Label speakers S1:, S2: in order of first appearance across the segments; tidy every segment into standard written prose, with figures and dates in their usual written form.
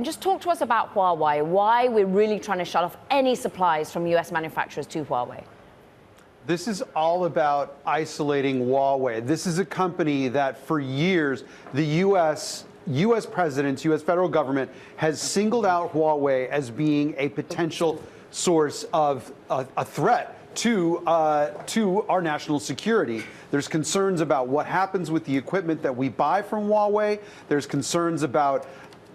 S1: Just talk to us about Huawei, why we're really trying to shut off any supplies from US manufacturers to Huawei.
S2: This is all about isolating Huawei. This is a company that for years the U.S. presidents, U.S. federal government has singled out Huawei as being a potential source of a threat to our national security. There's concerns about what happens with the equipment that we buy from Huawei. There's concerns about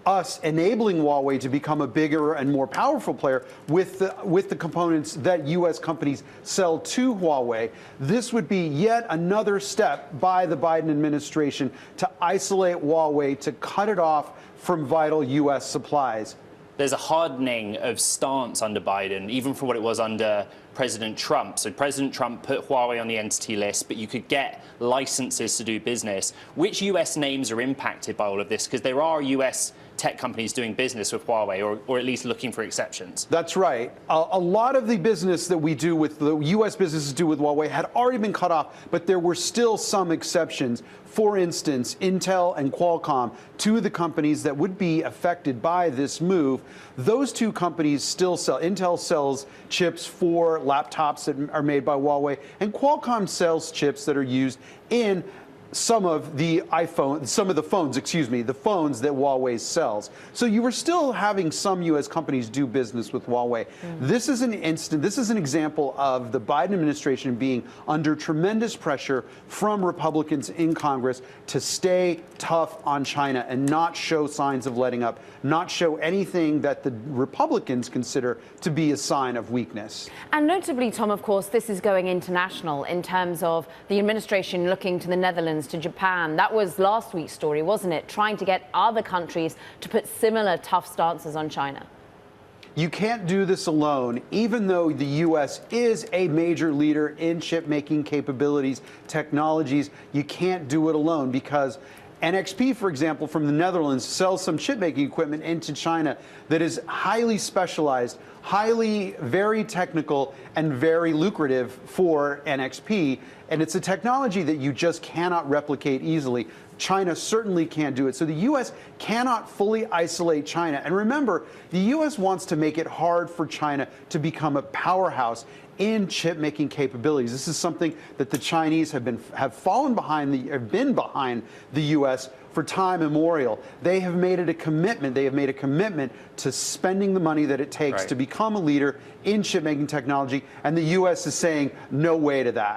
S2: us enabling Huawei to become a bigger and more powerful player with the components that U.S. companies sell to Huawei. This would be yet another step by the Biden administration to isolate Huawei, to cut it off from vital U.S. supplies.
S3: There's a hardening of stance under Biden, even from what it was under President Trump. So President Trump put Huawei on the entity list, but you could get licenses to do business. Which US names are impacted by all of this? Because there are US tech companies doing business with Huawei, or at least looking for exceptions.
S2: That's right. A lot of the business that we do with the U.S. businesses do with Huawei had already been cut off, but there were still some exceptions. For instance, Intel and Qualcomm, two of the companies that would be affected by this move, those two companies still sell. Intel sells chips for laptops that are made by Huawei, and Qualcomm sells chips that are used in some of the phones that Huawei sells. So you were still having some U.S. companies do business with Huawei. This is an example of the Biden administration being under tremendous pressure from Republicans in Congress to stay tough on China and not show signs of letting up, not show anything that the Republicans consider to be a sign of weakness.
S1: And notably, Tom, of course, this is going international in terms of the administration looking to the Netherlands, to Japan. That was last week's story, wasn't it? Trying to get other countries to put similar tough stances on China.
S2: You can't do this alone, even though the U.S. is a major leader in chip-making capabilities, technologies. You can't do it alone because NXP, for example, from the Netherlands, sells some chip-making equipment into China that is highly specialized, very technical, and very lucrative for NXP. And it's a technology that you just cannot replicate easily. China certainly can't do it. So the U.S. cannot fully isolate China. And remember, the U.S. wants to make it hard for China to become a powerhouse in chip-making capabilities. This is something that the Chinese have been behind the U.S. for time immemorial. They have made it a commitment. They have made a commitment to spending the money that it takes to become a leader in chip-making technology, and the U.S. is saying no way to that.